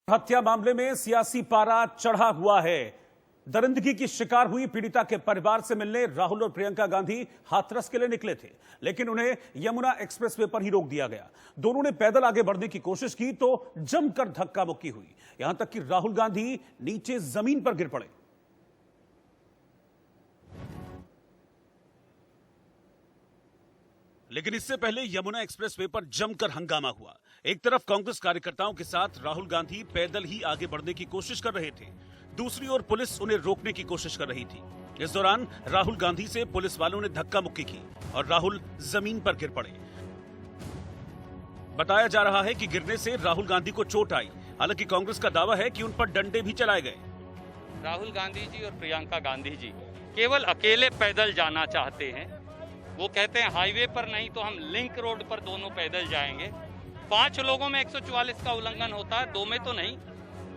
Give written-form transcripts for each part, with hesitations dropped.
हत्या मामले में सियासी पारा चढ़ा हुआ है। दरिंदगी की शिकार हुई पीड़िता के परिवार से मिलने राहुल और प्रियंका गांधी हाथरस के लिए निकले थे, लेकिन उन्हें यमुना एक्सप्रेसवे पर ही रोक दिया गया। दोनों ने पैदल आगे बढ़ने की कोशिश की तो जमकर धक्का मुक्की हुई, यहां तक कि राहुल गांधी नीचे जमीन पर गिर पड़े। लेकिन इससे पहले यमुना एक्सप्रेसवे पर जमकर हंगामा हुआ। एक तरफ कांग्रेस कार्यकर्ताओं के साथ राहुल गांधी पैदल ही आगे बढ़ने की कोशिश कर रहे थे, दूसरी ओर पुलिस उन्हें रोकने की कोशिश कर रही थी। इस दौरान राहुल गांधी से पुलिस वालों ने धक्का मुक्की की और राहुल जमीन पर गिर पड़े। बताया जा रहा है कि गिरने से राहुल गांधी को चोट आई। हालांकि कांग्रेस का दावा है कि उन पर डंडे भी चलाए गए। राहुल गांधी जी और प्रियंका गांधी जी केवल अकेले पैदल जाना चाहते हैं। वो कहते हैं हाईवे पर नहीं तो हम लिंक रोड पर दोनों पैदल जाएंगे। 5 लोगों में 144 का उल्लंघन होता है, 2 में तो नहीं।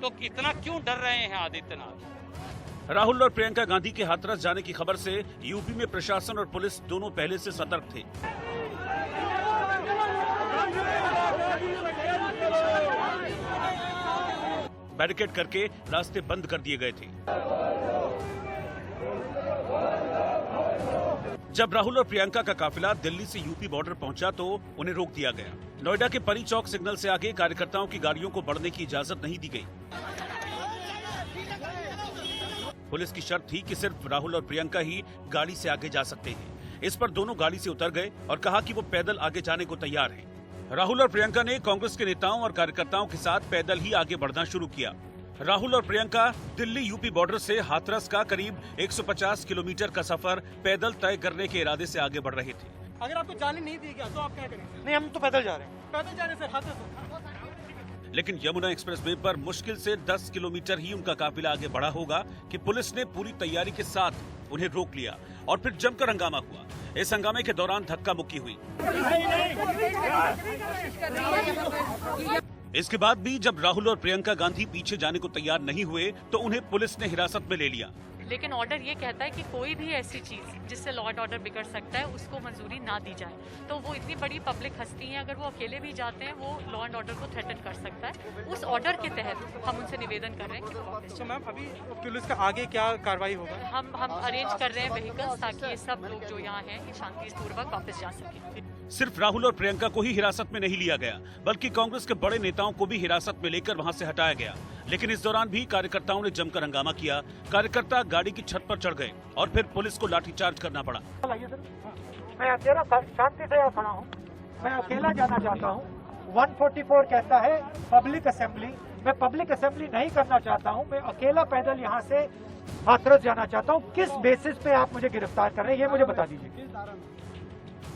तो इतना क्यों डर रहे हैं आदित्यनाथ? राहुल और प्रियंका गांधी के हाथरस जाने की खबर से यूपी में प्रशासन और पुलिस दोनों पहले से सतर्क थे। बैरिकेड करके रास्ते बंद कर दिए गए थे। जब राहुल और प्रियंका का काफिला दिल्ली से यूपी बॉर्डर पहुंचा तो उन्हें रोक दिया गया। नोएडा के परी चौक सिग्नल से आगे कार्यकर्ताओं की गाड़ियों को बढ़ने की इजाजत नहीं दी गई। पुलिस की शर्त थी कि सिर्फ राहुल और प्रियंका ही गाड़ी से आगे जा सकते हैं। इस पर दोनों गाड़ी से उतर गए और कहा कि वो पैदल आगे जाने को तैयार हैं। राहुल और प्रियंका ने कांग्रेस के नेताओं और कार्यकर्ताओं के साथ पैदल ही आगे बढ़ना शुरू किया। राहुल और प्रियंका दिल्ली यूपी बॉर्डर से हाथरस का करीब 150 किलोमीटर का सफर पैदल तय करने के इरादे से आगे बढ़ रहे थे। अगर आपको जाने नहीं दिया गया तो आप क्या करेंगे? नहीं, हम तो पैदल जा रहे हैं। पैदल जाने से हाथरस। लेकिन यमुना एक्सप्रेसवे पर मुश्किल से 10 किलोमीटर ही उनका काफिला आगे बढ़ा होगा कि पुलिस ने पूरी तैयारी के साथ उन्हें रोक लिया और फिर जमकर हंगामा हुआ। इस हंगामे के दौरान धक्का मुक्की हुई। इसके बाद भी जब राहुल और प्रियंका गांधी पीछे जाने को तैयार नहीं हुए तो उन्हें पुलिस ने हिरासत में ले लिया। लेकिन ऑर्डर ये कहता है कि कोई भी ऐसी चीज जिससे लॉ एंड ऑर्डर बिगड़ सकता है उसको मंजूरी ना दी जाए। तो वो इतनी बड़ी पब्लिक हस्ती है, अगर वो अकेले भी जाते हैं वो लॉ एंड ऑर्डर को थ्रेटन कर सकता है। उस ऑर्डर के तहत हम उनसे निवेदन कर रहे हैं कि वो वापस तो मैम अभी पुलिस का आगे क्या कार्रवाई होगा? हम अरेंज कर रहे हैं व्हीकल्स ताकि ये सब लोग जो यहाँ हैं ये शांतिपूर्वक वापस जा सके। सिर्फ राहुल और प्रियंका को ही हिरासत में नहीं लिया गया, बल्कि कांग्रेस के बड़े नेताओं को भी हिरासत में लेकर वहां से हटाया गया। लेकिन इस दौरान भी कार्यकर्ताओं ने जमकर हंगामा किया। कार्यकर्ता गाड़ी की छत पर चढ़ गए और फिर पुलिस को लाठीचार्ज करना पड़ा। मैं अकेला शांति से खड़ा हूँ, मैं अकेला जाना चाहता हूँ। 144 कहता है पब्लिक असेंबली, मैं पब्लिक असेंबली नहीं करना चाहता हूँ। मैं अकेला पैदल यहाँ से हाथरस जाना चाहता हूँ। किस बेसिस पे आप मुझे गिरफ्तार कर रहे हैं ये मुझे बता दीजिए।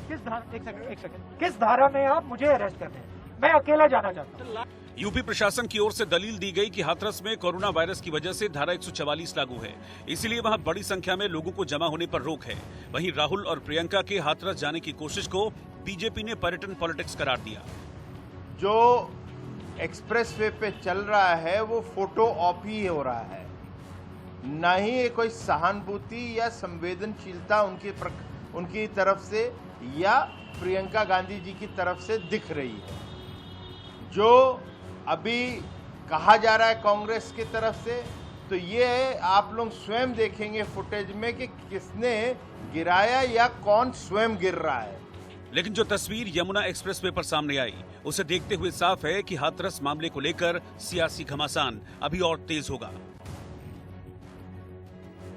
किस धारा? एक सेकंड, किस धारा में आप मुझे अरेस्ट कर रहे हैं? मैं अकेला जाना चाहता हूँ। यूपी प्रशासन की ओर से दलील दी गई कि हाथरस में कोरोना वायरस की वजह से धारा 144 लागू है, इसलिए वहां बड़ी संख्या में लोगों को जमा होने पर रोक है। वहीं राहुल और प्रियंका के हाथरस जाने की कोशिश को बीजेपी ने पर्यटन पॉलिटिक्स करार दिया। जो एक्सप्रेसवे पे चल रहा है वो फोटो ऑप ही हो रहा है, न ही कोई सहानुभूति या संवेदनशीलता उनकी तरफ से या प्रियंका गांधी जी की तरफ से दिख रही है। जो अभी कहा जा रहा है कांग्रेस की तरफ से, तो ये आप लोग स्वयं देखेंगे फुटेज में कि किसने गिराया या कौन स्वयं गिर रहा है। लेकिन जो तस्वीर यमुना एक्सप्रेसवे पर सामने आई उसे देखते हुए साफ है कि हाथरस मामले को लेकर सियासी घमासान अभी और तेज होगा।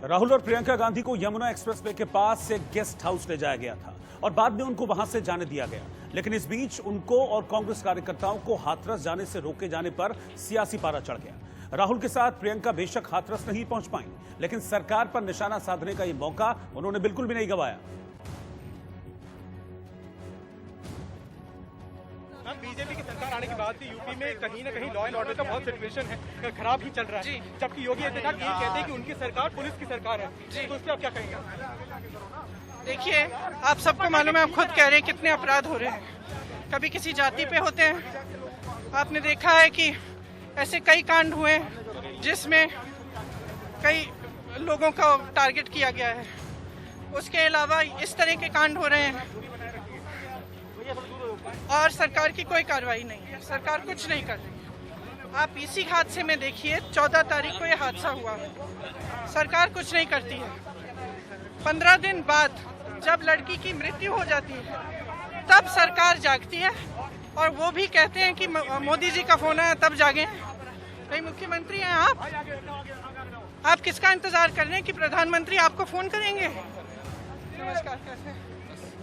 राहुल और प्रियंका गांधी को यमुना एक्सप्रेसवे के पास से गेस्ट हाउस ले जाया गया था और बाद में उनको वहां से जाने दिया गया। लेकिन इस बीच उनको और कांग्रेस कार्यकर्ताओं को हाथरस जाने से रोके जाने पर सियासी पारा चढ़ गया। राहुल के साथ प्रियंका बेशक हाथरस नहीं पहुंच पाई, लेकिन सरकार पर निशाना साधने का ये मौका उन्होंने बिल्कुल भी नहीं गंवाया। बीजेपी की सरकार आने के बाद भी यूपी में कहीं ना कहीं लॉ एंड ऑर्डर का बहुत सिचुएशन है, खराब ही चल रहा है। जबकि योगी आदित्यनाथ ये कहते हैं कि उनकी सरकार पुलिस की सरकार है, तो उस पर आप क्या कहेंगे? देखिए, आप सबको मालूम है, आप खुद कह रहे हैं कितने अपराध हो रहे हैं। कभी किसी जाति पे होते हैं। आपने देखा है कि ऐसे कई कांड हुए जिसमें कई लोगों का टारगेट किया गया है। उसके अलावा इस तरह के कांड हो रहे हैं और सरकार की कोई कार्रवाई नहीं है। सरकार कुछ नहीं कर रही है। आप इसी हादसे में देखिए 14 तारीख को ये हादसा हुआ, सरकार कुछ नहीं करती है। 15 दिन बाद जब लड़की की मृत्यु हो जाती है तब सरकार जागती है, और वो भी कहते हैं कि मोदी जी का फोन आया तब जागे। भाई मुख्यमंत्री हैं आप किसका इंतजार कर रहे हैं कि प्रधानमंत्री आपको फोन करेंगे? नमस्कार, कैसे हैं?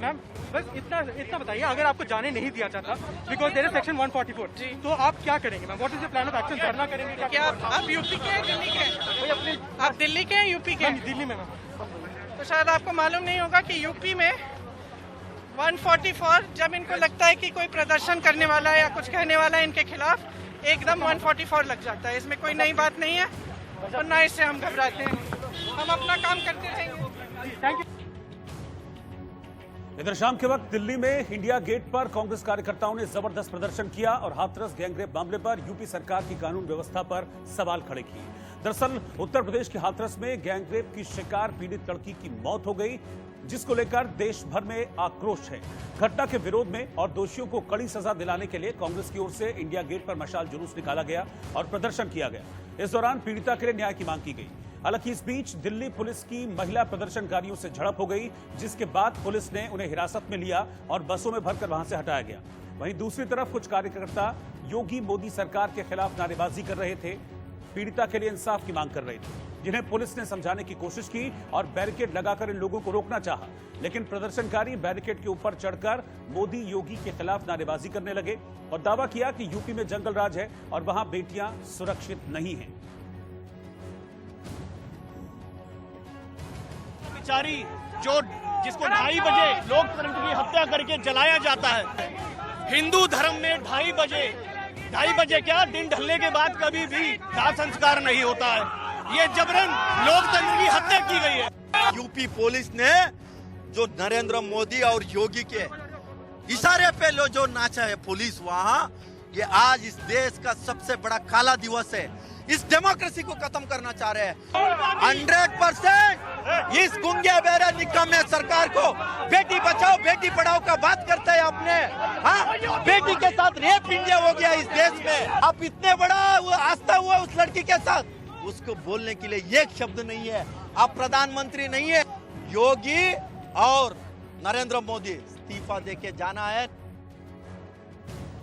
मैम बस इतना बताइए, अगर आपको जाने नहीं दिया जाता बिकॉज देयर इज सेक्शन 144 जी, तो आप क्या करेंगे ma'am? What is the plan of action? धरना करेंगे क्या आप यूपी के हैं, दिल्ली के हैं? आप दिल्ली के हैं, यूपी के हैं? दिल्ली में मैम। तो शायद आपको मालूम नहीं होगा कि यूपी में 144 जब इनको लगता है कि कोई प्रदर्शन करने वाला है या कुछ कहने वाला है इनके खिलाफ, एकदम 144 लग जाता है। इसमें कोई नई बात नहीं है और ना इससे हम घबराते हैं, हम अपना काम करते रहेंगे। Thank you. इधर शाम के वक्त दिल्ली में इंडिया गेट पर कांग्रेस कार्यकर्ताओं ने जबरदस्त प्रदर्शन किया और हाथरस गैंगरेप मामले पर यूपी सरकार की कानून व्यवस्था पर सवाल खड़े किए। दरअसल उत्तर प्रदेश के हाथरस में गैंगरेप की शिकार पीड़ित लड़की की मौत हो गई, जिसको लेकर देश भर में आक्रोश है। घटना के विरोध में और दोषियों को कड़ी सजा दिलाने के लिए कांग्रेस की ओर से इंडिया गेट पर मशाल जुलूस निकाला गया और प्रदर्शन किया गया। इस दौरान पीड़िता के लिए न्याय की मांग की गई। हालांकि इस बीच दिल्ली पुलिस की महिला प्रदर्शनकारियों से झड़प हो गई, जिसके बाद पुलिस ने उन्हें हिरासत में लिया और बसों में भरकर वहां से हटाया गया। वहीं दूसरी तरफ कुछ कार्यकर्ता योगी मोदी सरकार के खिलाफ नारेबाजी कर रहे थे, पीड़िता के लिए इंसाफ की मांग कर रहे थे, जिन्हें पुलिस ने समझाने की कोशिश की और बैरिकेड लगाकर इन लोगों को रोकना चाहा। लेकिन प्रदर्शनकारी बैरिकेड के ऊपर चढ़कर मोदी योगी के खिलाफ नारेबाजी करने लगे और दावा किया कि यूपी में जंगल राज है और वहां बेटियां सुरक्षित नहीं हैं। बेचारी जो जिसको 2:30 बजे लोकतंत्र की हत्या करके जलाया जाता है, हिंदू धर्म में 2:30 बजे क्या, दिन ढलने के बाद कभी भी दाह संस्कार नहीं होता है। ये जबरन लोकतंत्र की हत्या की गई है। यूपी पुलिस ने जो नरेंद्र मोदी और योगी के इशारे पे जो नाचा है पुलिस वहाँ, ये आज इस देश का सबसे बड़ा काला दिवस है। इस डेमोक्रेसी को खत्म करना चाह रहे हैं। 100% इस गुंगे बेरे निकम्मे सरकार को बेटी बचाओ बेटी पढ़ाओ का बात करते हैं अपने। हाँ, बेटी के साथ रेप इंडिया हो गया इस देश में। अब इतने बड़ा आस्था हुआ उस लड़की के साथ, उसको बोलने के लिए एक शब्द नहीं है। आप प्रधानमंत्री नहीं है, योगी और नरेंद्र मोदी इस्तीफा देके जाना है।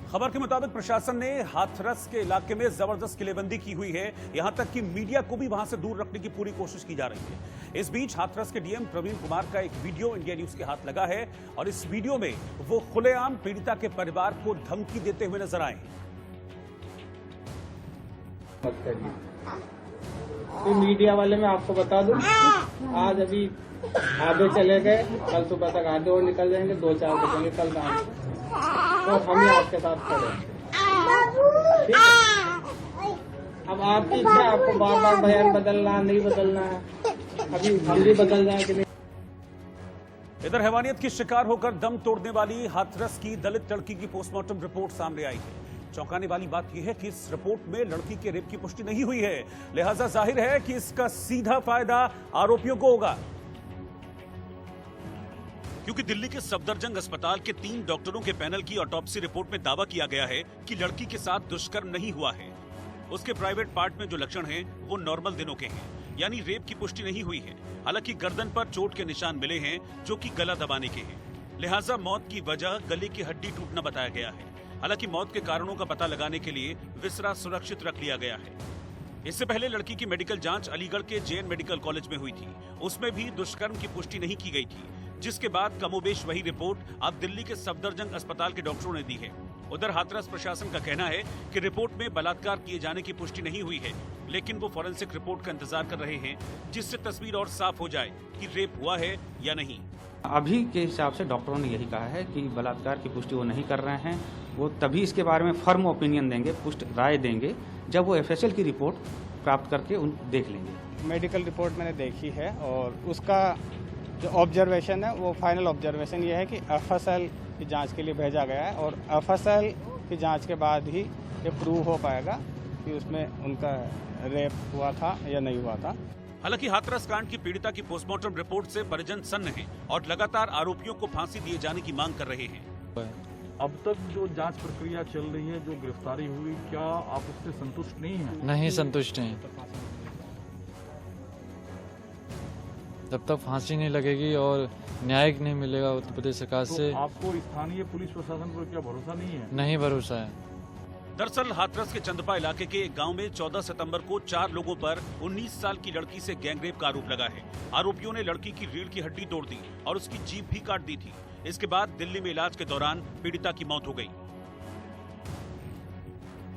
खबर के मुताबिक प्रशासन ने हाथरस के इलाके में जबरदस्त किलेबंदी की हुई है, यहां तक कि मीडिया को भी वहां से दूर रखने की पूरी कोशिश की जा रही है। इस बीच हाथरस के डीएम प्रवीण कुमार का एक वीडियो इंडिया न्यूज के हाथ लगा है और इस वीडियो में वो खुलेआम पीड़िता के परिवार को धमकी देते हुए नजर आए। तो मीडिया वाले मैं आपको बता दूं, आज अभी आधे चले गए, कल सुबह तक आधे और निकल जाएंगे, 2-4 बजेंगे कल शाम, तो हम ही आपके साथ खड़े। अब आपकी इच्छा, आपको बार बार बयान बदलना नहीं बदलना है, अभी हम भी बदल जाए कि नहीं। इधर हैवानियत की शिकार होकर दम तोड़ने वाली हाथरस की दलित लड़की की पोस्टमार्टम रिपोर्ट सामने आई है। चौंकाने वाली बात यह है कि इस रिपोर्ट में लड़की के रेप की पुष्टि नहीं हुई है, लिहाजा जाहिर है कि इसका सीधा फायदा आरोपियों को होगा। क्योंकि दिल्ली के सफदरजंग अस्पताल के 3 डॉक्टरों के पैनल की ऑटोप्सी रिपोर्ट में दावा किया गया है कि लड़की के साथ दुष्कर्म नहीं हुआ है। उसके प्राइवेट पार्ट में जो लक्षण हैं, वो नॉर्मल दिनों के हैं, यानी रेप की पुष्टि नहीं हुई है। हालांकि गर्दन पर चोट के निशान मिले हैं, जो कि गला दबाने के हैं, लिहाजा मौत की वजह गले की हड्डी टूटना बताया गया है। हालांकि मौत के कारणों का पता लगाने के लिए विसरा सुरक्षित रख लिया गया है। इससे पहले लड़की की मेडिकल जांच अलीगढ़ के जेएन मेडिकल कॉलेज में हुई थी, उसमें भी दुष्कर्म की पुष्टि नहीं की गई थी, जिसके बाद कमोबेश वही रिपोर्ट अब दिल्ली के सफदरजंग अस्पताल के डॉक्टरों ने दी है। उधर हाथरस प्रशासन का कहना है कि रिपोर्ट में बलात्कार किए जाने की पुष्टि नहीं हुई है, लेकिन वो फॉरेंसिक रिपोर्ट का इंतजार कर रहे हैं, जिससे तस्वीर और साफ हो जाए कि रेप हुआ है या नहीं। अभी के हिसाब से डॉक्टरों ने यही कहा है कि बलात्कार की पुष्टि वो नहीं कर रहे हैं। वो तभी इसके बारे में फर्म ओपिनियन देंगे, पुष्ट राय देंगे, जब वो एफएसएल की रिपोर्ट प्राप्त करके उन देख लेंगे। मेडिकल रिपोर्ट मैंने देखी है और उसका जो ऑब्जर्वेशन है वो फाइनल ऑब्जर्वेशन ये है कि एफएसएल की जांच के लिए भेजा गया है और एफएसएल की जांच के बाद ही ये प्रूव हो पाएगा कि उसमें उनका रेप हुआ था या नहीं हुआ था। हालांकि हाथरस कांड की पीड़िता की पोस्टमार्टम रिपोर्ट से परिजन सन्न हैं और लगातार आरोपियों को फांसी दिए जाने की मांग कर रहे हैं। अब तक जो जांच प्रक्रिया चल रही है, जो गिरफ्तारी हुई, क्या आप उससे संतुष्ट नहीं हैं? नहीं संतुष्ट हैं। जब तक फांसी नहीं लगेगी और न्याय नहीं मिलेगा उत्तर प्रदेश सरकार से, तो आपको स्थानीय पुलिस प्रशासन पर क्या भरोसा नहीं है? नहीं भरोसा है। दरअसल हाथरस के चंदपा इलाके के एक गांव में 14 सितंबर को 4 लोगों पर 19 साल की लड़की से गैंगरेप का आरोप लगा है। आरोपियों ने लड़की की रीढ़ की हड्डी तोड़ दी और उसकी जीभ भी काट दी थी। इसके बाद दिल्ली में इलाज के दौरान पीड़िता की मौत हो गई।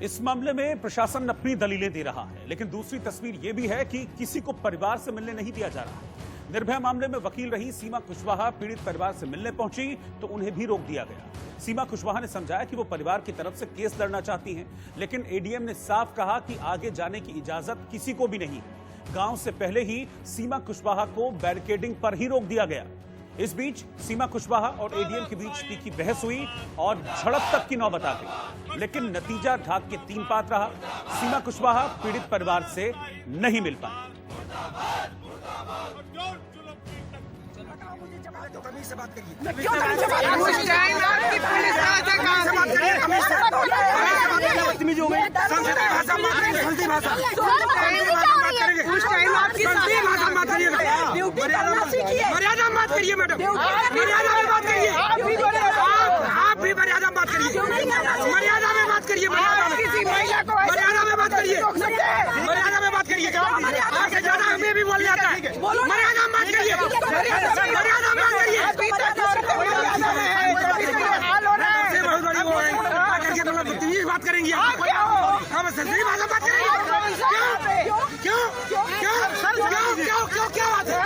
इस मामले में प्रशासन अपनी दलीलें दे रहा है, लेकिन दूसरी तस्वीर ये भी है कि किसी को परिवार से मिलने नहीं दिया जा रहा है। निर्भया मामले में वकील रही सीमा कुशवाहा पीड़ित परिवार से मिलने पहुंची तो उन्हें भी रोक दिया गया। सीमा कुशवाहा ने समझाया कि वो परिवार की तरफ से केस लड़ना चाहती हैं, लेकिन एडीएम ने साफ कहा कि आगे जाने की इजाजत किसी को भी नहीं है। गांव से पहले ही सीमा कुशवाहा को बैरिकेडिंग पर ही रोक दिया गया। इस बीच सीमा कुशवाहा और एडीएम के बीच तीखी बहस हुई और झड़प तक की नौबत आ गई, लेकिन नतीजा ढाक के 3 पात रहा। सीमा कुशवाहा पीड़ित परिवार से नहीं मिल पाई। से बात करिए। मर्यादा में बात करिए मैडम, मर्यादा में बात करिए, आप भी मर्यादा में बात करिए, मर्यादा में बात करिए, मर्यादा में बात करिए, मर्यादा में बात करिए। आपसे ज्यादा हमें भी बोलने आता है। मर्यादा में बात करिए, मर्यादा में बात करिए। बात करेंगे हम सही बात करेंगे। क्यों क्यों क्यों क्यों क्यों क्या बात है?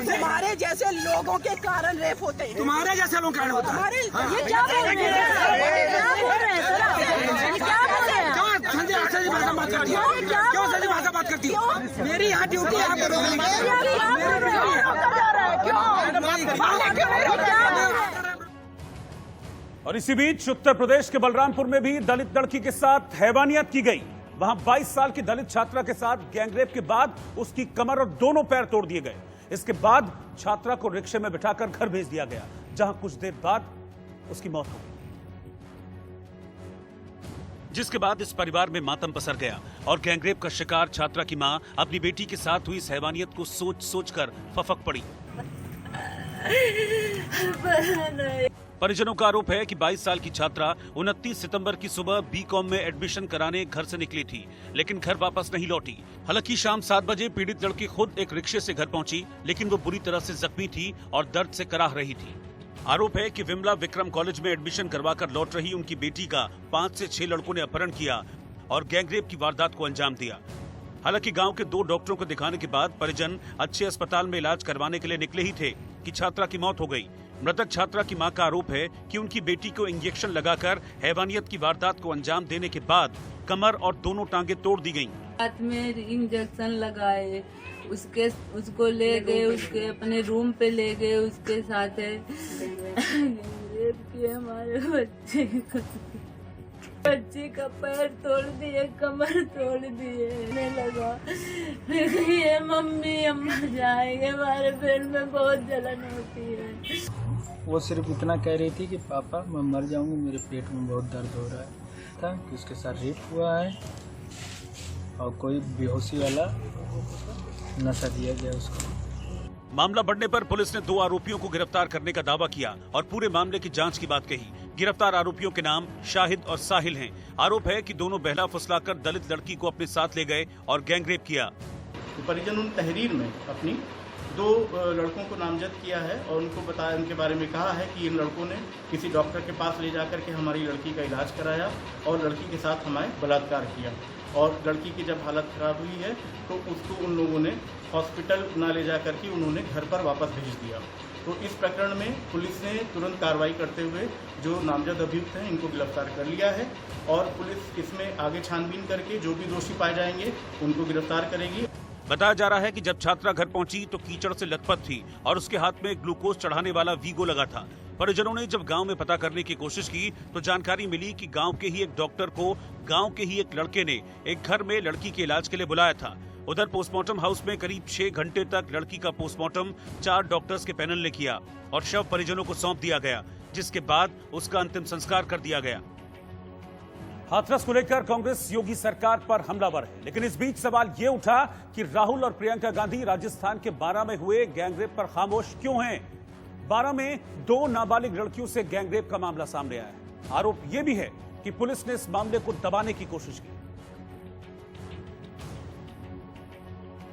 तुम्हारे जैसे लोगों के कारण रेप होते हैं, तुम्हारे जैसे लोगों के कारण होता है। ये क्या बोल रहे सही भाषा बात करती हो? क्यों सही भाषा बात करती हो? मेरी यहाँ ड्यूटी है। और इसी बीच उत्तर प्रदेश के बलरामपुर में भी दलित लड़की के साथ हैवानियत की गई। वहां 22 साल की दलित छात्रा के साथ गैंगरेप के बाद उसकी कमर और दोनों पैर तोड़ दिए गए। इसके बाद छात्रा को रिक्शे में बिठाकर घर भेज दिया गया, जहां कुछ देर बाद उसकी मौत हो गई। जिसके बाद इस परिवार में मातम पसर गया और गैंगरेप का शिकार छात्रा की मां अपनी बेटी के साथ हुई इस हैवानियत को सोच सोचकर फफक पड़ी। परिजनों का आरोप है कि 22 साल की छात्रा 29 सितंबर की सुबह बीकॉम में एडमिशन कराने घर से निकली थी, लेकिन घर वापस नहीं लौटी। हालांकि शाम 7 बजे पीड़ित लड़की खुद एक रिक्शे से घर पहुंची, लेकिन वो बुरी तरह से जख्मी थी और दर्द से कराह रही थी। आरोप है कि विमला विक्रम कॉलेज में एडमिशन करवाकर लौट रही उनकी बेटी का 5 से 6 लड़कों ने अपहरण किया और गैंगरेप की वारदात को अंजाम दिया। हालांकि गांव के 2 डॉक्टरों को दिखाने के बाद परिजन अच्छे अस्पताल में इलाज करवाने के लिए निकले ही थे कि छात्रा की मौत हो गई। मृतक छात्रा की मां का आरोप है कि उनकी बेटी को इंजेक्शन लगाकर हैवानियत की वारदात को अंजाम देने के बाद कमर और दोनों टांगे तोड़ दी गईं। हाथ में इंजेक्शन लगाए, उसको ले गए, उसके अपने रूम पे ले गए, उसके साथ रेप किए हमारे बच्चे का पैर तोड़ दिए, कमर तोड़ दिए। मैं लगा ये मम्मी हम मर जाएंगे, हमारे पेट में बहुत जलन होती है। वो सिर्फ इतना कह रही थी कि पापा मैं मर जाऊंगी, मेरे पेट में बहुत दर्द हो रहा है था कि उसके साथ रेप हुआ है और कोई बेहोशी वाला नशा दिया गया उसको। मामला बढ़ने पर पुलिस ने 2 आरोपियों को गिरफ्तार करने का दावा किया और पूरे मामले की जांच की बात कही। गिरफ्तार आरोपियों के नाम शाहिद और साहिल हैं। आरोप है कि दोनों बहला फुसलाकर दलित लड़की को अपने साथ ले गए और गैंगरेप किया। परिजन उन तहरीर में अपनी 2 लड़कों को नामजद किया है और उनको बताया, उनके बारे में कहा है कि इन लड़कों ने किसी डॉक्टर के पास ले जाकर के हमारी लड़की का इलाज कराया और लड़की के साथ हमारे बलात्कार किया और लड़की की जब हालत खराब हुई है तो उसको उन लोगों ने हॉस्पिटल ना ले जाकर के उन्होंने घर पर वापस भेज दिया। तो इस प्रकरण में पुलिस ने तुरंत कार्रवाई करते हुए जो नामजद अभियुक्त हैं इनको गिरफ्तार कर लिया है और पुलिस इसमें आगे छानबीन करके जो भी दोषी पाए जाएंगे उनको गिरफ्तार करेगी। बताया जा रहा है कि जब छात्रा घर पहुंची तो कीचड़ से लथपथ थी और उसके हाथ में ग्लूकोज चढ़ाने वाला वीगो लगा था। परिजनों ने जब गांव में पता करने की कोशिश की तो जानकारी मिली कि गांव के ही एक डॉक्टर को गांव के ही एक लड़के ने एक घर में लड़की के इलाज के लिए बुलाया था। उधर पोस्टमार्टम हाउस में करीब 6 घंटे तक लड़की का पोस्टमार्टम 4 डॉक्टर्स के पैनल ने किया और शव परिजनों को सौंप दिया गया, जिसके बाद उसका अंतिम संस्कार कर दिया गया। हाथरस को लेकर कांग्रेस योगी सरकार पर हमलावर है, लेकिन इस बीच सवाल ये उठा कि राहुल और प्रियंका गांधी राजस्थान के बारां में हुए गैंगरेप पर खामोश क्यों हैं? बारां में 2 नाबालिग लड़कियों से गैंगरेप का मामला सामने आया है। आरोप यह भी है कि पुलिस ने इस मामले को दबाने की कोशिश की,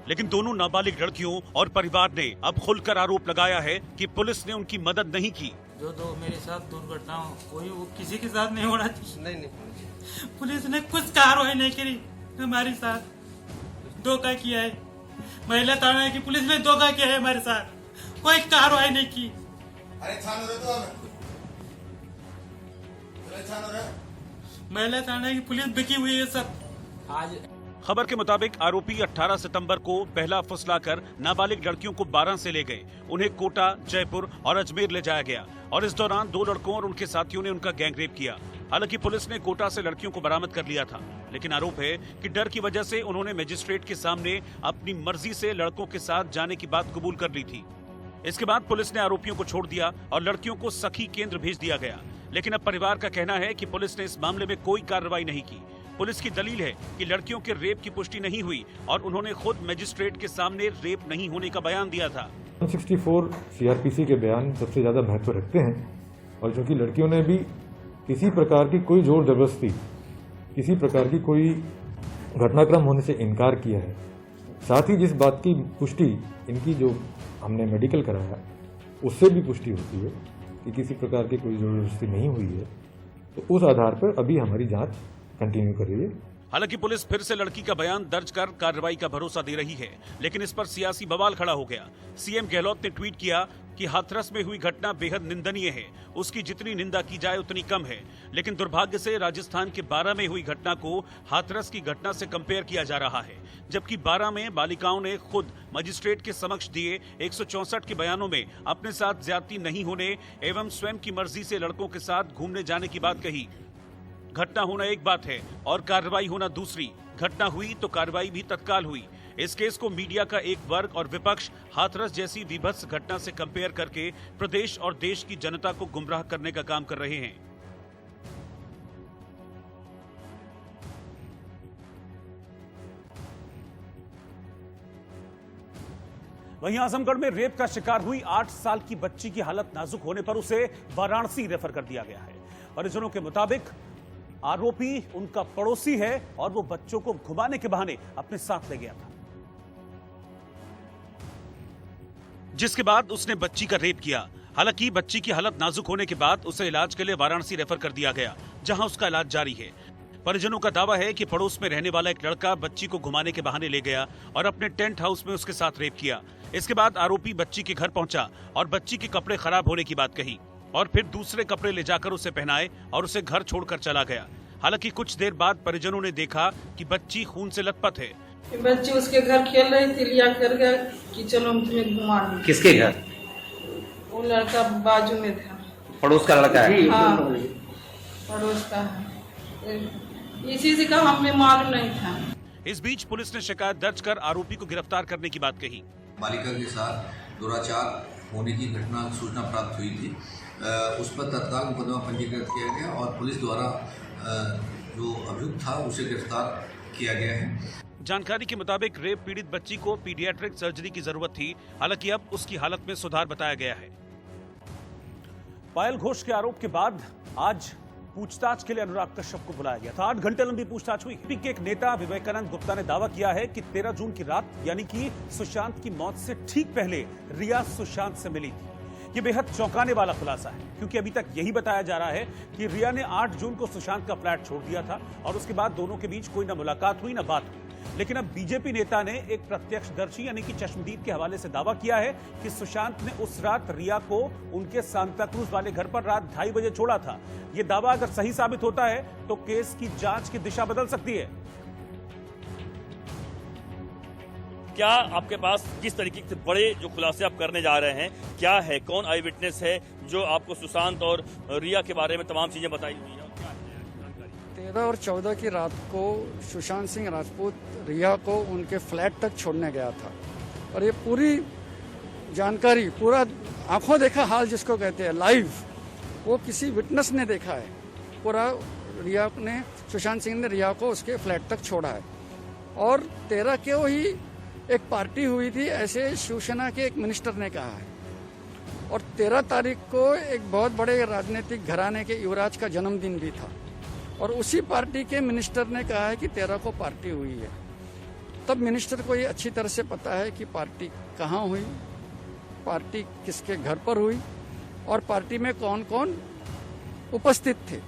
लेकिन दोनों नाबालिग लड़कियों और परिवार ने अब खुलकर आरोप लगाया है कि पुलिस ने उनकी मदद नहीं की। जो मेरे साथ दुर्घटना कोई वो किसी के साथ नहीं होना चाहिए। नहीं पुलिस ने कुछ कार्रवाई नहीं करी, हमारे साथ धोखा किया है। महिला थाना की पुलिस ने धोखा किया है हमारे साथ, कोई कार्रवाई नहीं की। महिला थाना की पुलिस बिकी हुई है सब। आज खबर के मुताबिक आरोपी 18 सितंबर को बहला फुसलाकर नाबालिग लड़कियों को बारां से ले गए। उन्हें कोटा, जयपुर और अजमेर ले जाया गया और इस दौरान 2 लड़कों और उनके साथियों ने उनका गैंगरेप किया। हालांकि पुलिस ने कोटा से लड़कियों को बरामद कर लिया था, लेकिन आरोप है कि डर की वजह से उन्होंने मजिस्ट्रेट के सामने अपनी मर्जी से लड़कों के साथ जाने की बात कबूल कर ली थी। इसके बाद पुलिस ने आरोपियों को छोड़ दिया और लड़कियों को सखी केंद्र भेज दिया गया। लेकिन अब परिवार का कहना है कि पुलिस ने इस मामले में कोई कार्रवाई नहीं की। पुलिस की दलील है कि लड़कियों के रेप की पुष्टि नहीं हुई और उन्होंने खुद मजिस्ट्रेट के सामने रेप नहीं होने का बयान दिया था। 164 सीआरपीसी के बयान सबसे ज्यादा महत्व रखते हैं और चूंकि लड़कियों ने भी किसी प्रकार की कोई जोर जबरदस्ती, किसी प्रकार की कोई घटनाक्रम होने से इनकार किया है, साथ ही जिस बात की पुष्टि इनकी जो हमने मेडिकल कराया उससे भी पुष्टि होती है कि किसी प्रकार की कोई जोर जबरदस्ती नहीं हुई है, तो उस आधार पर अभी हमारी जांच कंटिन्यू कर रही है। हालांकि पुलिस फिर से लड़की का बयान दर्ज कर कार्रवाई का भरोसा दे रही है, लेकिन इस पर सियासी बवाल खड़ा हो गया। सीएम गहलोत ने ट्वीट किया कि हाथरस में हुई घटना बेहद निंदनीय है, उसकी जितनी निंदा की जाए उतनी कम है। लेकिन दुर्भाग्य से राजस्थान के बारां में हुई घटना को हाथरस की घटना से कंपेयर किया जा रहा है, जबकि बारां में बालिकाओं ने खुद मजिस्ट्रेट के समक्ष दिए 164 के बयानों में अपने साथ ज्यादती नहीं होने एवं स्वयं की मर्जी से लड़कों के साथ घूमने जाने की बात कही। घटना होना एक बात है और कार्रवाई होना दूसरी। घटना हुई तो कार्रवाई भी तत्काल हुई। इस केस को मीडिया का एक वर्ग और विपक्ष हाथरस जैसी विभत्स घटना से कंपेयर करके प्रदेश और देश की जनता को गुमराह करने का काम कर रहे हैं। वहीं आजमगढ़ में रेप का शिकार हुई 8 साल की बच्ची की हालत नाजुक होने पर उसे वाराणसी रेफर कर दिया गया है। परिजनों के मुताबिक आरोपी उनका पड़ोसी है और वो बच्चों को घुमाने के बहाने अपने साथ ले गया था, जिसके बाद उसने बच्ची का रेप किया। हालांकि बच्ची की हालत नाजुक होने के बाद उसे इलाज के लिए वाराणसी रेफर कर दिया गया, जहां उसका इलाज जारी है। परिजनों का दावा है कि पड़ोस में रहने वाला एक लड़का बच्ची को घुमाने के बहाने ले गया और अपने टेंट हाउस में उसके साथ रेप किया। इसके बाद आरोपी बच्ची के घर पहुंचा और बच्ची के कपड़े खराब होने की बात कही और फिर दूसरे कपड़े ले जाकर उसे पहनाए और उसे घर छोड़कर चला गया। हालांकि कुछ देर बाद परिजनों ने देखा कि बच्ची खून से लथपथ है। बच्ची उसके घर खेल रही थी, लिया कर गया कि चलो हम तुम्हें घुमा दें। किसके घर? वो लड़का बाजू में था। पड़ोस का लड़का है? हाँ, पड़ोस का है। इसी से का हमें मालूम नहीं था। इस बीच पुलिस ने शिकायत दर्ज कर आरोपी को गिरफ्तार करने की बात कही। बालिका के साथ दुराचार होने की घटना सूचना प्राप्त हुई थी, उस पर तत्काल मुकदमा पंजीकृत किया गया और पुलिस द्वारा जो अभियुक्त था उसे गिरफ्तार किया गया है। जानकारी के मुताबिक रेप पीड़ित बच्ची को पीडियाट्रिक सर्जरी की जरूरत थी, हालांकि अब उसकी हालत में सुधार बताया गया है। पायल घोष के आरोप के बाद आज पूछताछ के लिए अनुराग कश्यप को बुलाया गया था। 8 घंटे लंबी पूछताछ हुई। यूपी के एक नेता विवेकानंद गुप्ता ने दावा किया है कि 13 जून की रात यानी कि सुशांत की मौत से ठीक पहले रिया सुशांत से मिली थी। ये बेहद चौंकाने वाला खुलासा है, क्योंकि अभी तक यही बताया जा रहा है कि रिया ने 8 जून को सुशांत का फ्लैट छोड़ दिया था और उसके बाद दोनों के बीच कोई न मुलाकात हुई न बात हुई। लेकिन अब बीजेपी नेता ने एक प्रत्यक्षदर्शी यानी कि चश्मदीद के हवाले से दावा किया है कि सुशांत ने उस रात रिया को उनके सांता क्रूज वाले घर पर रात 2:30 बजे छोड़ा था। ये दावा अगर सही साबित होता है तो केस की जांच की दिशा बदल सकती है। क्या आपके पास किस तरीके से बड़े जो खुलासे आप करने जा रहे हैं, क्या है, कौन आई विटनेस है जो आपको सुशांत और रिया के बारे में तमाम चीजें बताई हुई है? 13 और 14 की रात को सुशांत सिंह राजपूत रिया को उनके फ्लैट तक छोड़ने गया था और ये पूरी जानकारी, पूरा आंखों देखा हाल जिसको कहते हैं लाइव, वो किसी विटनेस ने देखा है। पूरा रिया ने, सुशांत सिंह ने रिया को उसके फ्लैट तक छोड़ा है और 13 को ही एक पार्टी हुई थी, ऐसे शिवसेना के एक मिनिस्टर ने कहा है। और 13 तारीख को एक बहुत बड़े राजनीतिक घराने के युवराज का जन्मदिन भी था और उसी पार्टी के मिनिस्टर ने कहा है कि 13 को पार्टी हुई है। तब मिनिस्टर को ये अच्छी तरह से पता है कि पार्टी कहाँ हुई, पार्टी किसके घर पर हुई और पार्टी में कौन कौन उपस्थित थे।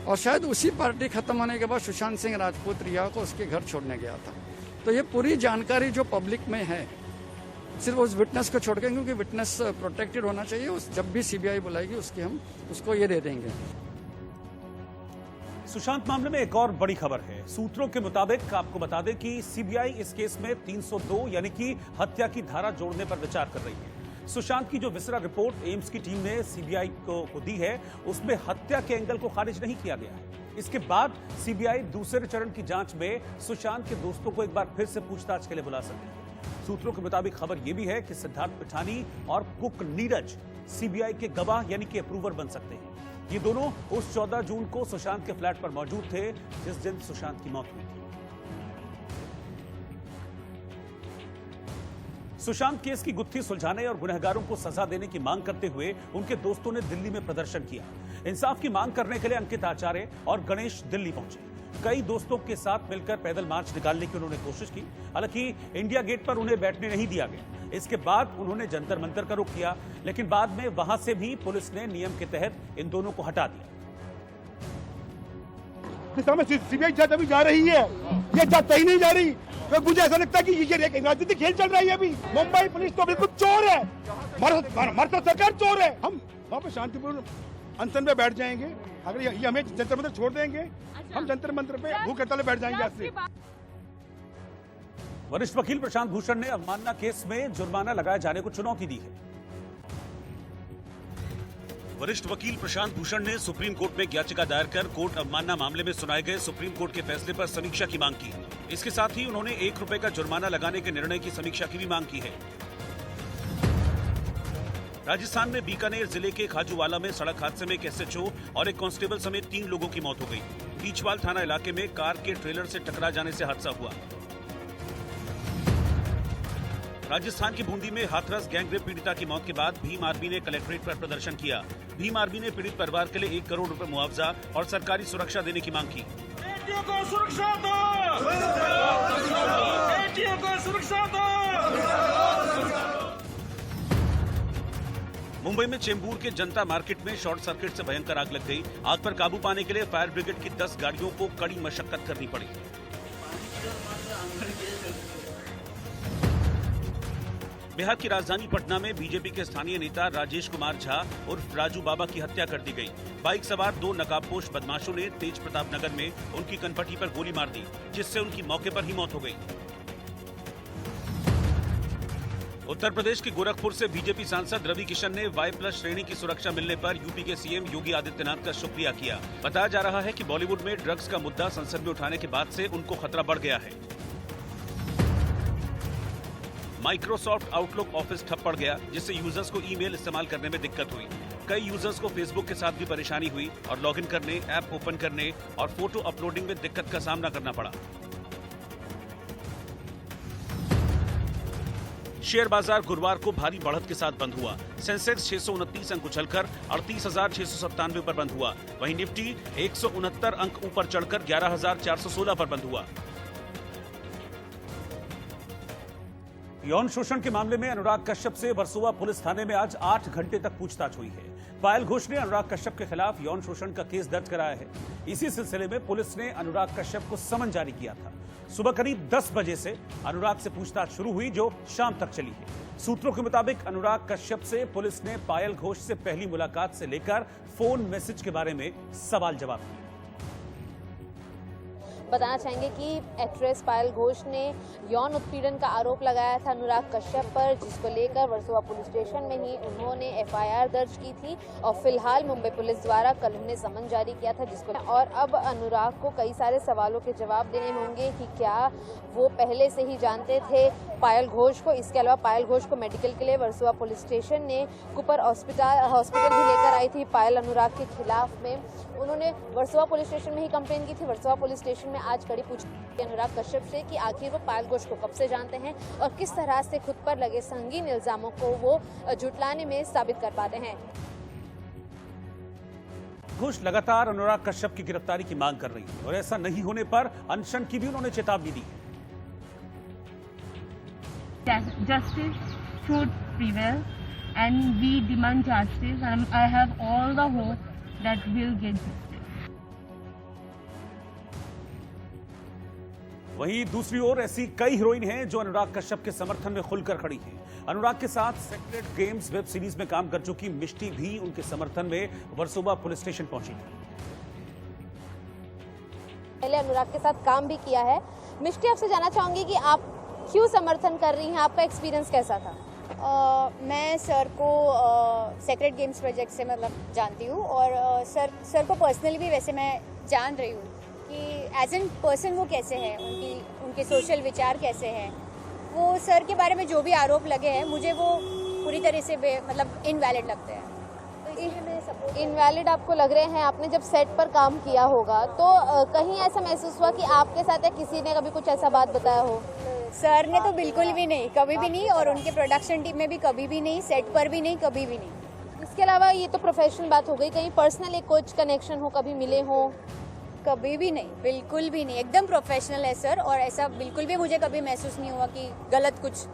और शायद उसी पार्टी खत्म होने के बाद सुशांत सिंह राजपूत रिया को उसके घर छोड़ने गया था। तो ये पूरी जानकारी जो पब्लिक में है, सिर्फ उस विटनेस को छोड़ के, क्योंकि विटनेस प्रोटेक्टेड होना चाहिए, उस जब भी सीबीआई बुलाएगी उसकी हम उसको ये दे देंगे। सुशांत मामले में एक और बड़ी खबर है। सूत्रों के मुताबिक आपको बता दें कि सीबीआई इस केस में 302 यानी कि हत्या की धारा जोड़ने पर विचार कर रही है। सुशांत की जो विसरा रिपोर्ट एम्स की टीम ने सीबीआई को दी है, उसमें हत्या के एंगल को खारिज नहीं किया गया है। इसके बाद सीबीआई दूसरे चरण की जांच में सुशांत के दोस्तों को एक बार फिर से पूछताछ के लिए बुला सकती है। सूत्रों के मुताबिक खबर यह भी है कि सिद्धार्थ पिठानी और कुक नीरज सीबीआई के गवाह यानी कि अप्रूवर बन सकते हैं। ये दोनों उस 14 जून को सुशांत के फ्लैट पर मौजूद थे जिस दिन सुशांत की मौत हुई थी। सुशांत केस की गुत्थी सुलझाने और गुनहगारों को सजा देने की मांग करते हुए उनके दोस्तों ने दिल्ली में प्रदर्शन किया। इंसाफ की मांग करने के लिए अंकित आचार्य और गणेश दिल्ली पहुंचे। कई दोस्तों के साथ मिलकर पैदल मार्च निकालने की उन्होंने कोशिश की, हालांकि इंडिया गेट पर उन्हें बैठने नहीं दिया गया। इसके बाद उन्होंने जंतर मंतर का रुख किया, लेकिन बाद में वहां से भी पुलिस ने नियम के तहत इन दोनों को हटा दिया। सीबीआई जांच अभी जा रही है, ये जांच ही नहीं जा रही। तो मुझे ऐसा लगता है कि ये एक राजनीतिक खेल चल रहा है। अभी मुंबई पुलिस तो बिल्कुल चोर है, हमारी सरकार चोर है। हम वहाँ पे शांतिपूर्ण अनशन पे बैठ जाएंगे। अगर ये हमें जंतर मंतर छोड़ देंगे, हम जंतर मंतर पे भूख हड़ताल बैठ जाएंगे आज से। वरिष्ठ वकील प्रशांत भूषण ने अवमानना केस में जुर्माना लगाए जाने को चुनौती दी है। वरिष्ठ वकील प्रशांत भूषण ने सुप्रीम कोर्ट में याचिका दायर कर कोर्ट अवमानना मामले में सुनाए गए सुप्रीम कोर्ट के फैसले पर समीक्षा की मांग की। इसके साथ ही उन्होंने ₹1 का जुर्माना लगाने के निर्णय की समीक्षा की भी मांग की है। राजस्थान में बीकानेर जिले के खाजूवाला में सड़क हादसे में एक एसएचओ और एक कांस्टेबल समेत 3 लोगों की मौत हो गई। बीचवाल थाना इलाके में कार के ट्रेलर से टकरा जाने से हादसा हुआ। राजस्थान की बूंदी में हाथरस गैंगरेप पीड़िता की मौत के बाद भीम आर्मी ने कलेक्ट्रेट पर प्रदर्शन किया। भीम आर्मी ने पीड़ित परिवार के लिए ₹1 करोड़ मुआवजा और सरकारी सुरक्षा देने की मांग की। बेटियों को सुरक्षा दो, बेटियों को सुरक्षा दो। मुंबई में चेंबूर के जनता मार्केट में शॉर्ट सर्किट से भयंकर आग लग गई। आग पर काबू पाने के लिए फायर ब्रिगेड की 10 गाड़ियों को कड़ी मशक्कत करनी पड़ी। बिहार की राजधानी पटना में बीजेपी के स्थानीय नेता राजेश कुमार झा उर्फ राजू बाबा की हत्या कर दी गई। बाइक सवार 2 नकाबपोश बदमाशों ने तेज प्रताप नगर में उनकी कनपटी पर गोली मार दी, जिससे उनकी मौके पर ही मौत हो गई। उत्तर प्रदेश के गोरखपुर से बीजेपी सांसद रवि किशन ने Y+ श्रेणी की सुरक्षा मिलने पर यूपी के सीएम योगी आदित्यनाथ का शुक्रिया किया। बताया जा रहा है कि बॉलीवुड में ड्रग्स का मुद्दा संसद में उठाने के बाद से उनको खतरा बढ़ गया है। माइक्रोसॉफ्ट आउटलुक ऑफिस ठप पड़ गया, जिससे यूजर्स को ईमेल इस्तेमाल करने में दिक्कत हुई। कई यूजर्स को फेसबुक के साथ भी परेशानी हुई और लॉगिन करने, ऐप ओपन करने और फोटो अपलोडिंग में दिक्कत का सामना करना पड़ा। शेयर बाजार गुरुवार को भारी बढ़त के साथ बंद हुआ। सेंसेक्स 629 अंक उछलकर 38,697 पर बंद हुआ। वहीं निफ्टी 169 अंक ऊपर चढ़कर 11,416 पर बंद हुआ। यौन शोषण के मामले में अनुराग कश्यप से वर्सोवा पुलिस थाने में आज 8 घंटे तक पूछताछ हुई है। पायल घोष ने अनुराग कश्यप के खिलाफ यौन शोषण का केस दर्ज कराया है। इसी सिलसिले में पुलिस ने अनुराग कश्यप को समन जारी किया था। सुबह करीब 10 बजे से अनुराग से पूछताछ शुरू हुई, जो शाम तक चली है। सूत्रों के मुताबिक अनुराग कश्यप से पुलिस ने पायल घोष से पहली मुलाकात से लेकर फोन मैसेज के बारे में सवाल जवाब किए। बताना चाहेंगे कि एक्ट्रेस पायल घोष ने यौन उत्पीड़न का आरोप लगाया था अनुराग कश्यप पर, जिसको लेकर वर्सोवा पुलिस स्टेशन में ही उन्होंने एफआईआर दर्ज की थी और फिलहाल मुंबई पुलिस द्वारा कल उन्हें समन जारी किया था जिसको, और अब अनुराग को कई सारे सवालों के जवाब देने होंगे कि क्या वो पहले से ही जानते थे पायल घोष को। इसके अलावा पायल घोष को मेडिकल के लिए वर्सोवा पुलिस स्टेशन ने कुपर हॉस्पिटल भी लेकर आई थी पायल अनुराग के खिलाफ में। उन्होंने वर्सोवा पुलिस स्टेशन में ही कंप्लेन की थी। वर्सोवा पुलिस स्टेशन में आज कड़ी पूछताछ अनुराग कश्यप से कि आखिर वो पायल घोष को कब से जानते हैं और किस तरह से खुद पर लगे संगीन इल्जामों को वो झुटलाने में साबित कर पाते हैं। घोष लगातार अनुराग कश्यप की गिरफ्तारी की मांग कर रही है और ऐसा नहीं होने पर अनशन की भी उन्होंने चेतावनी दी है। Justice should prevail and we demand justice, and I have all the hope that we'll get justice. वहीं दूसरी ओर ऐसी कई हीरोइन हैं जो अनुराग कश्यप के समर्थन में खुलकर खड़ी हैं। अनुराग के साथ सेक्रेट गेम्स वेब सीरीज में काम कर चुकी मिष्टी भी उनके समर्थन में वर्सोवा पुलिस स्टेशन पहुंची थी। पहले अनुराग के साथ काम भी किया है। मिष्टी, आपसे जानना चाहूंगी कि आप क्यों समर्थन कर रही हैं, आपका एक्सपीरियंस कैसा था? मैं सर को सेक्रेट गेम्स प्रोजेक्ट से मतलब जानती हूँ और सर को पर्सनली भी वैसे मैं जान रही हूँ कि एज एन पर्सन वो कैसे हैं, उनके सोशल विचार कैसे हैं। वो सर के बारे में जो भी आरोप लगे हैं मुझे वो पूरी तरह से मतलब इनवैलिड लगते हैं। इनवैलिड आपको लग रहे हैं? आपने जब सेट पर काम किया होगा तो कहीं ऐसा महसूस हुआ कि आपके साथ या किसी ने कभी कुछ ऐसा बात बताया हो? सर ने तो बिल्कुल भी नहीं, कभी भी नहीं, और उनके प्रोडक्शन टीम में भी कभी भी नहीं, सेट पर भी नहीं, कभी भी नहीं। इसके अलावा ये तो प्रोफेशनल बात हो गई, कहीं पर्सनल एक कुछ कनेक्शन हो, कभी मिले हो? कभी भी नहीं, बिल्कुल भी नहीं, एकदम प्रोफेशनल है सर, और ऐसा बिल्कुल भी मुझे कभी महसूस नहीं हुआ कि गलत कुछ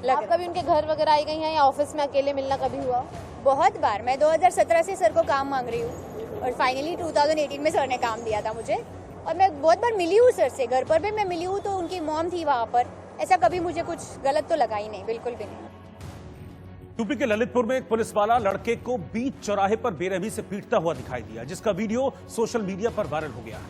लगा। आप कभी उनके घर वगैरह आई गई हैं या ऑफिस में अकेले मिलना कभी हुआ? बहुत बार। मैं 2017 से सर को काम मांग रही हूँ और फाइनली 2018 में सर ने काम दिया था मुझे, और मैं बहुत बार मिली हूँ सर से, घर पर भी मैं मिली हूँ, तो उनकी मॉम थी वहाँ पर। ऐसा कभी मुझे कुछ गलत तो लगा ही नहीं, बिल्कुल भी नहीं। यूपी के ललितपुर में एक पुलिस वाला लड़के को बीच चौराहे पर बेरहमी से पीटता हुआ दिखाई दिया, जिसका वीडियो सोशल मीडिया पर वायरल हो गया है।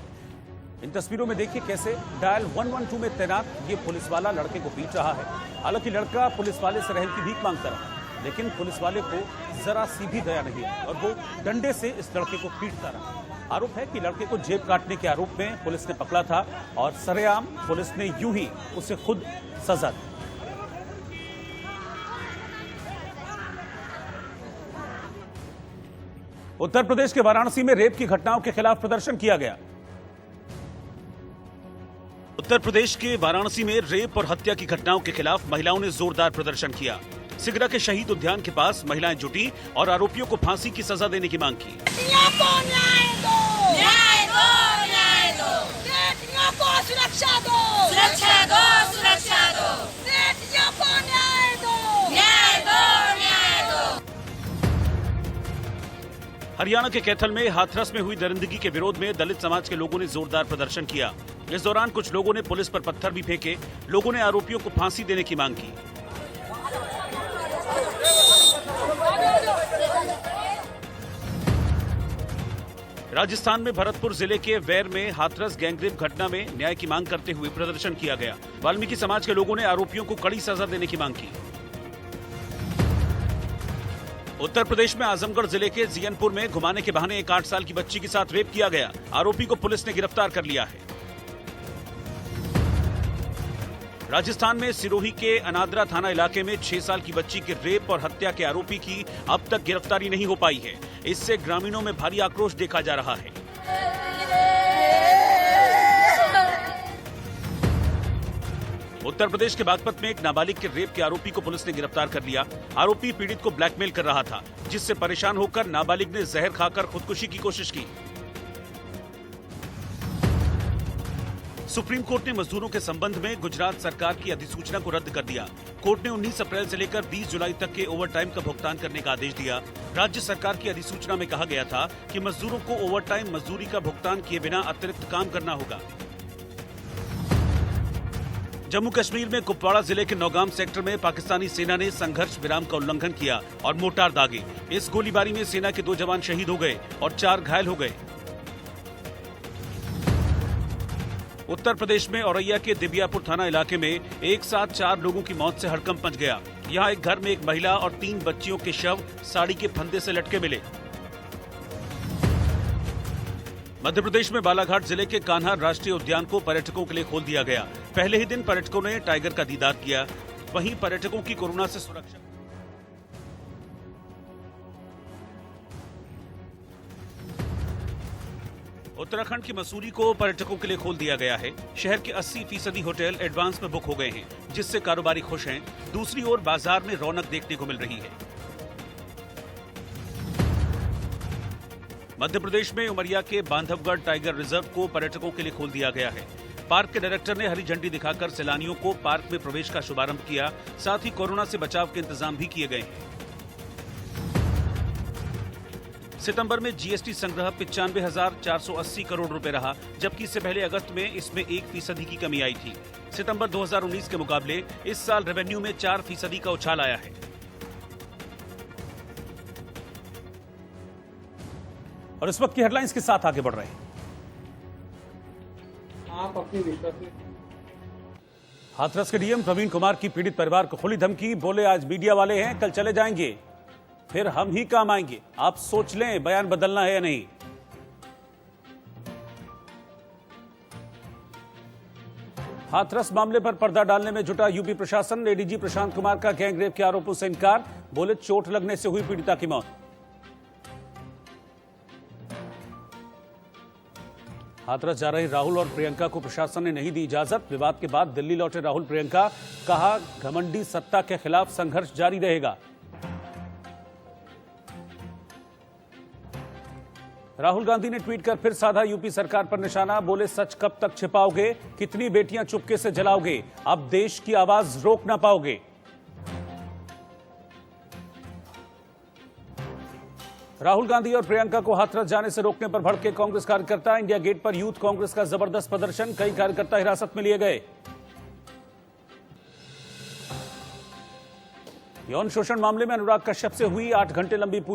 इन तस्वीरों में देखिए कैसे डायल 112 में तैनात ये पुलिस वाला लड़के को पीट रहा है। हालांकि लड़का पुलिस वाले से रहम की भीख मांगता रहा, लेकिन पुलिस वाले को जरा सी भी दया नहीं आई और वो डंडे से इस लड़के को पीटता रहा। आरोप है कि लड़के को जेब काटने के आरोप में पुलिस ने पकड़ा था और सरेआम पुलिस ने यूं ही उसे खुद सजा दी। उत्तर प्रदेश के वाराणसी में रेप की घटनाओं के खिलाफ प्रदर्शन किया गया। उत्तर प्रदेश के वाराणसी में रेप और हत्या की घटनाओं के खिलाफ महिलाओं ने जोरदार प्रदर्शन किया। सिगरा के शहीद उद्यान के पास महिलाएं जुटी और आरोपियों को फांसी की सजा देने की मांग की। सुरक्षा दो, सुरक्षा दो, सुरक्षा दो, बेटियों को न्याय दो, न्याय दो, न्याय दो। हरियाणा के कैथल में हाथरस में हुई दरिंदगी के विरोध में दलित समाज के लोगों ने जोरदार प्रदर्शन किया। इस दौरान कुछ लोगों ने पुलिस पर पत्थर भी फेंके। लोगों ने आरोपियों को फांसी देने की मांग की। राजस्थान में भरतपुर जिले के वैर में हाथरस गैंगरेप घटना में न्याय की मांग करते हुए प्रदर्शन किया गया। वाल्मीकि समाज के लोगों ने आरोपियों को कड़ी सजा देने की मांग की। उत्तर प्रदेश में आजमगढ़ जिले के जियनपुर में घुमाने के बहाने एक 8 साल की बच्ची के साथ रेप किया गया। आरोपी को पुलिस ने गिरफ्तार कर लिया है। राजस्थान में सिरोही के अनादरा थाना इलाके में 6 साल की बच्ची के रेप और हत्या के आरोपी की अब तक गिरफ्तारी नहीं हो पाई है। इससे ग्रामीणों में भारी आक्रोश देखा जा रहा है। उत्तर प्रदेश के बागपत में एक नाबालिग के रेप के आरोपी को पुलिस ने गिरफ्तार कर लिया। आरोपी पीड़ित को ब्लैकमेल कर रहा था, जिससे परेशान होकर नाबालिग ने जहर खाकर खुदकुशी की कोशिश की। सुप्रीम कोर्ट ने मजदूरों के संबंध में गुजरात सरकार की अधिसूचना को रद्द कर दिया। कोर्ट ने 19 अप्रैल से लेकर 20 जुलाई तक के ओवरटाइम का भुगतान करने का आदेश दिया। राज्य सरकार की अधिसूचना में कहा गया था कि मजदूरों को ओवरटाइम मजदूरी का भुगतान किए बिना अतिरिक्त काम करना होगा। जम्मू कश्मीर में कुपवाड़ा जिले के नौगाम सेक्टर में पाकिस्तानी सेना ने संघर्ष विराम का उल्लंघन किया और मोर्टार दागे। इस गोलीबारी में सेना के 2 जवान शहीद हो गए और 4 घायल हो गए। उत्तर प्रदेश में औरैया के दिबियापुर थाना इलाके में एक साथ 4 लोगों की मौत से हड़कंप मच गया। यहाँ एक घर में एक महिला और 3 बच्चियों के शव साड़ी के फंदे से लटके मिले। मध्य प्रदेश में बालाघाट जिले के कान्हा राष्ट्रीय उद्यान को पर्यटकों के लिए खोल दिया गया। पहले ही दिन पर्यटकों ने टाइगर का दीदार किया। वहीं पर्यटकों की कोरोना से सुरक्षा। उत्तराखंड की मसूरी को पर्यटकों के लिए खोल दिया गया है। शहर के 80% होटल एडवांस में बुक हो गए हैं, जिससे कारोबारी खुश हैं। दूसरी ओर बाजार में रौनक देखने को मिल रही है। मध्य प्रदेश में उमरिया के बांधवगढ़ टाइगर रिजर्व को पर्यटकों के लिए खोल दिया गया है। पार्क के डायरेक्टर ने हरी झंडी दिखाकर सैलानियों को पार्क में प्रवेश का शुभारंभ किया। साथ ही कोरोना से बचाव के इंतजाम भी किए गए हैं। सितंबर में जीएसटी संग्रह 95,480 करोड़ रुपए रहा, जबकि इससे पहले अगस्त में इसमें 1% की कमी आई थी। सितंबर 2019 के मुकाबले इस साल रेवेन्यू में 4% का उछाल आया है। और इस वक्त की हेडलाइंस के साथ आगे बढ़ रहे हैं। आप अपनी हाथरस के डीएम प्रवीण कुमार की पीड़ित परिवार को खुली धमकी। बोले आज मीडिया वाले हैं, कल चले जाएंगे, फिर हम ही काम आएंगे। आप सोच लें बयान बदलना है या नहीं। हाथरस मामले पर पर्दा डालने में जुटा यूपी प्रशासन। एडीजी प्रशांत कुमार का गैंगरेप के आरोपों से इनकार। बोले चोट लगने से हुई पीड़िता की मौत। हाथरस जा रहे राहुल और प्रियंका को प्रशासन ने नहीं दी इजाजत। विवाद के बाद दिल्ली लौटे राहुल प्रियंका, कहा घमंडी सत्ता के खिलाफ संघर्ष जारी रहेगा। राहुल गांधी ने ट्वीट कर फिर साधा यूपी सरकार पर निशाना। बोले सच कब तक छिपाओगे, कितनी बेटियां चुपके से जलाओगे, अब देश की आवाज रोक ना पाओगे। राहुल गांधी और प्रियंका को हाथरस जाने से रोकने पर भड़के कांग्रेस कार्यकर्ता। इंडिया गेट पर यूथ कांग्रेस का जबरदस्त प्रदर्शन, कई कार्यकर्ता हिरासत में लिए गए। यौन शोषण मामले में अनुराग कश्यप से हुई 8 घंटे लंबी